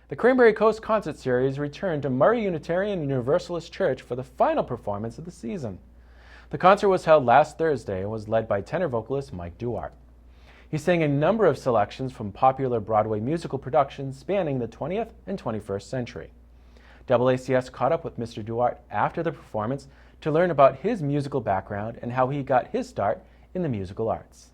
The Cranberry Coast Concert Series returned to Murray Unitarian Universalist Church for the final performance of the season. The concert was held last Thursday and was led by tenor vocalist Mike Duarte. He sang a number of selections from popular Broadway musical productions spanning the 20th and 21st century. DoubleACS caught up with Mr. Duarte after the performance to learn about his musical background and how he got his start in the musical arts.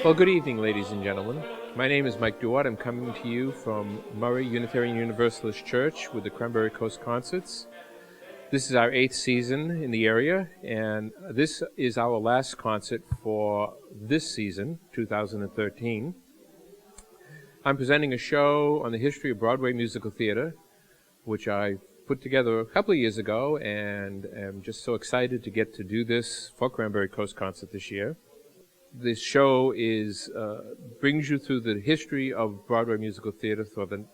Well, good evening, ladies and gentlemen. My name is Mike Duarte. I'm coming to you from Murray Unitarian Universalist Church with the Cranberry Coast Concerts. This is our 8th season in the area, and this is our last concert for this season, 2013. I'm presenting a show on the history of Broadway musical theater, which I put together a couple of years ago, and am just so excited to get to do this for Cranberry Coast Concert this year. This show brings you through the history of Broadway musical theater for the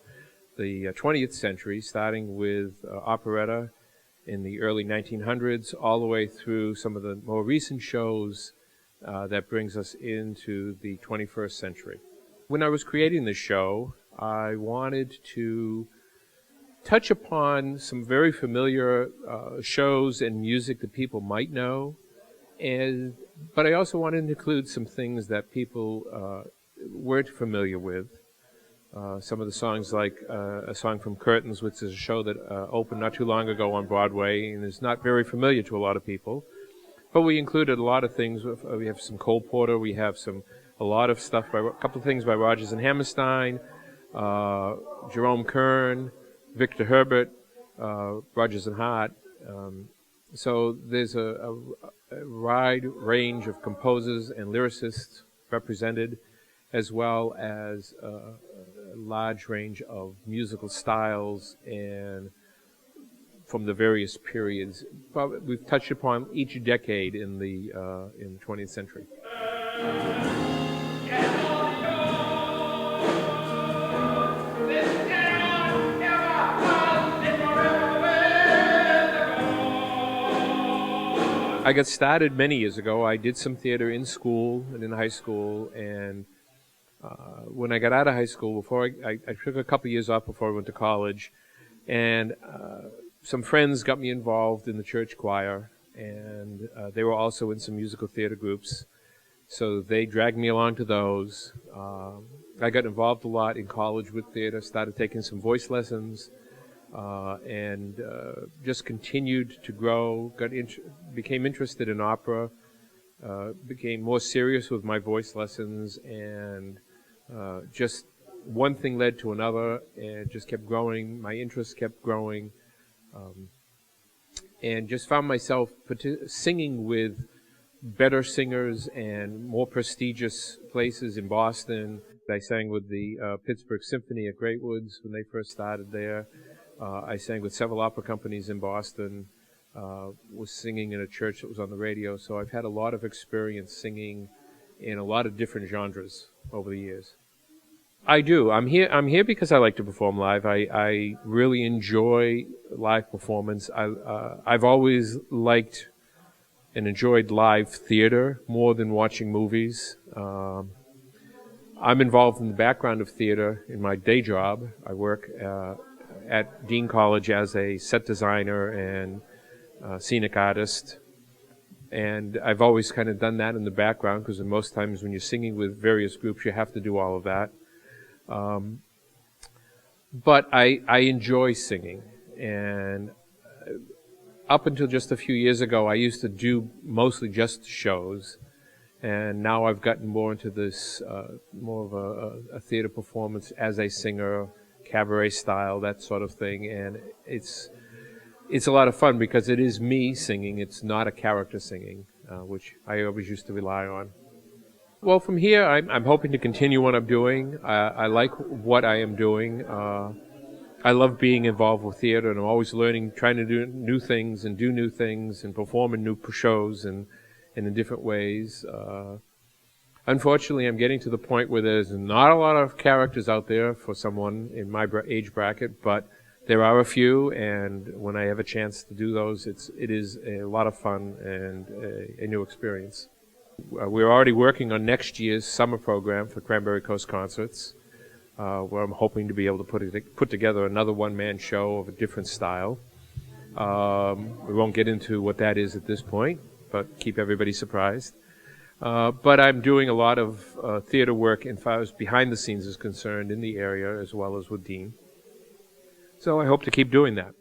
20th century, starting with operetta in the early 1900s, all the way through some of the more recent shows that brings us into the 21st century. When I was creating this show, I wanted to touch upon some very familiar shows and music that people might know, but I also wanted to include some things that people weren't familiar with. Some of the songs, like a song from Curtains, which is a show that opened not too long ago on Broadway and is not very familiar to a lot of people. But we included a lot of things. We have some Cole Porter. We have a lot of stuff a couple of things by Rodgers and Hammerstein, Jerome Kern, Victor Herbert, Rodgers and Hart. So there's a wide range of composers and lyricists represented, as well as a large range of musical styles and from the various periods. We've touched upon each decade in the 20th century. I got started many years ago. I did some theater in school and in high school, and when I got out of high school, I took a couple years off before I went to college, and some friends got me involved in the church choir, and they were also in some musical theater groups, so they dragged me along to those. I got involved a lot in college with theater, started taking some voice lessons, and just continued to grow, became interested in opera, became more serious with my voice lessons, and just one thing led to another, and just kept growing. My interest kept growing, and just found myself singing with better singers and more prestigious places in Boston. I sang with the Pittsburgh Symphony at Great Woods when they first started there. I sang with several opera companies in Boston, was singing in a church that was on the radio, so I've had a lot of experience singing in a lot of different genres over the years. I do. I'm here because I like to perform live. I really enjoy live performance. I've always liked and enjoyed live theater more than watching movies. I'm involved in the background of theater in my day job. I work at Dean College as a set designer and scenic artist, and I've always kind of done that in the background, because most times when you're singing with various groups you have to do all of that. But I enjoy singing, and up until just a few years ago I used to do mostly just shows, and now I've gotten more into this more of a theater performance as a singer, cabaret style, that sort of thing, and it's a lot of fun because it is me singing. It's not a character singing, which I always used to rely on. Well, from here, I'm hoping to continue what I'm doing. I like what I am doing. I love being involved with theater, and I'm always learning, trying to do new things and perform in new shows and in different ways. Unfortunately, I'm getting to the point where there's not a lot of characters out there for someone in my age bracket, but there are a few, and when I have a chance to do those, it is a lot of fun and a new experience. We're already working on next year's summer program for Cranberry Coast Concerts, where I'm hoping to be able to put together another one-man show of a different style. We won't get into what that is at this point, but keep everybody surprised. But I'm doing a lot of theater work as far as behind the scenes is concerned in the area, as well as with Dean. So I hope to keep doing that.